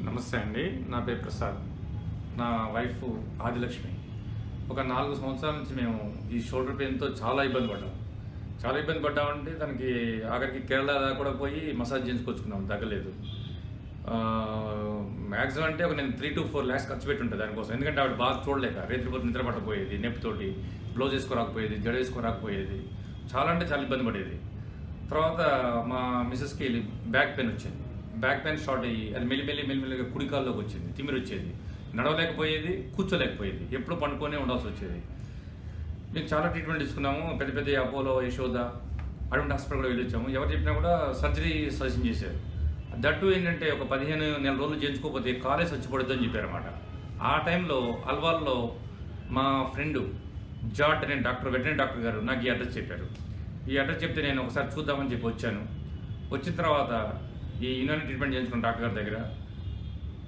నమస్తే అండి. నా పేరు ప్రసాద్. నా వైఫ్ ఆదిలక్ష్మి. ఒక 4 సంవత్సరాల నుంచి మేము ఈ షోల్డర్ పెయిన్‌తో చాలా ఇబ్బంది పడ్డాం. చాలా ఇబ్బంది పడ్డామంటే తనకి ఆఖరికి కేరళ దాకా కూడా పోయి మసాజ్ చేయించుకొచ్చుకున్నాం, తగ్గలేదు. మ్యాక్సిమం అంటే నేను 3-4 lakhs ఖర్చు పెట్టుంటా దానికోసం. ఎందుకంటే ఆవిడ బాగా చూడలేక రేత్రిపూట నిద్ర పట్టకపోయేది, నొప్పితోటి బ్లౌజ్ వేసుకోరాకపోయేది, జడ వేసుకోరాకపోయేది. చాలా అంటే చాలా ఇబ్బంది పడేది. తర్వాత మా మిసెస్‌కి బ్యాక్ పెయిన్ వచ్చింది. బ్యాక్ పెయిన్ స్టార్ట్ అయ్యి అది మెల్లిమెల్లిగా కుడికాల్లోకి వచ్చింది, తిమ్మిరి వచ్చేది, నడవలేకపోయేది, కూర్చోలేకపోయేది, ఎప్పుడు పండుకొనే ఉండాల్సి వచ్చేది. మేము చాలా ట్రీట్మెంట్ తీసుకున్నాము. పెద్ద పెద్ద అపోలో, యశోద అటువంటి హాస్పిటల్ కూడా వెళ్ళి వచ్చాము. ఎవరు చెప్పినా కూడా సర్జరీ సజెషన్ చేశారు. దట్టు ఏంటంటే ఒక 15 నెల రోజులు చేయించుకోకపోతే కాలే చచ్చిపడుద్దు అని చెప్పారన్నమాట. ఆ టైంలో అల్వాల్లో మా ఫ్రెండ్ జాట్ అనే వెటర్నరీ డాక్టర్ గారు నాకు ఈ అడ్రస్ చెప్పారు. ఈ అడ్రస్ చెప్తే నేను ఒకసారి చూద్దామని చెప్పి వచ్చాను. వచ్చిన తర్వాత ఈ యూనాని ట్రీట్మెంట్ చేయించుకున్న డాక్టర్ గారి దగ్గర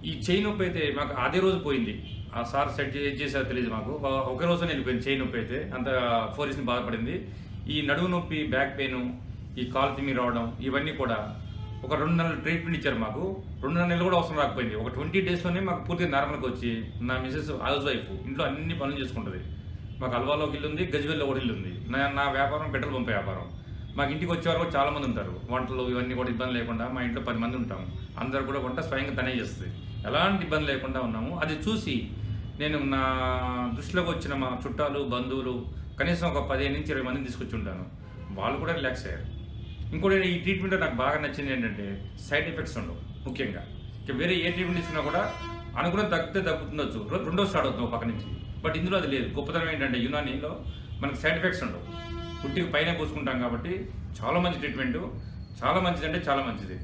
ఈ చెయ్యి నొప్పి అయితే మాకు అదే రోజు పోయింది. ఆ సార్ సెట్ చేశారో తెలియదు మాకు. ఒకే రోజు వెళ్ళిపోయింది చెయ్యి నొప్పి అయితే. అంత 4 days బాధపడింది. ఈ నడుము నొప్పి, బ్యాక్ పెయిన్, ఈ కాలు తిమ్మి రావడం, ఇవన్నీ కూడా ఒక 2 నెలలు ట్రీట్మెంట్ ఇచ్చారు మాకు. 2 నెలలు కూడా అవసరం రాకపోయింది. ఒక 20 daysలోనే మాకు పూర్తిగా నార్మల్గా వచ్చి, నా మిసెస్ హౌస్ వైఫ్ ఇంట్లో అన్ని పనులు చేసుకుంటుంది. మాకు అల్వాలో ఒక ఇల్లు ఉంది, గజ్వేల్లో ఒక ఇల్లు ఉంది. నా వ్యాపారం పెట్రోల్ పంపే వ్యాపారం. మాకు ఇంటికి వచ్చేవారు కూడా చాలా మంది ఉంటారు. వంటలు ఇవన్నీ కూడా ఇబ్బంది లేకుండా మా ఇంట్లో 10 మంది ఉంటాము. అందరూ కూడా వంట స్వయంగా తనే చేస్తుంది. ఎలాంటి ఇబ్బంది లేకుండా ఉన్నాము. అది చూసి నేను నా దృష్టిలోకి వచ్చిన మా చుట్టాలు, బంధువులు కనీసం ఒక 15-20 మందిని తీసుకొచ్చి ఉంటాను. వాళ్ళు కూడా రిలాక్స్ అయ్యారు. ఇంకోటి ఈ ట్రీట్మెంట్ నాకు బాగా నచ్చింది ఏంటంటే సైడ్ ఎఫెక్ట్స్ ఉండవు. ముఖ్యంగా ఇక వేరే ఏ ట్రీట్మెంట్ ఇచ్చినా కూడా అనుకున్న తగ్గుతుండొచ్చు, రెండో స్టార్ట్ అవుతుంది ఒక పక్క నుంచి. బట్ ఇందులో అది లేదు. గొప్పతనం ఏంటంటే యునానీలో మనకు సైడ్ ఎఫెక్ట్స్ ఉండవు. పుట్టికి పైన పూసుకుంటాం కాబట్టి చాలా మంచి ట్రీట్మెంటు, చాలా మంచిది అంటే చాలా మంచిది.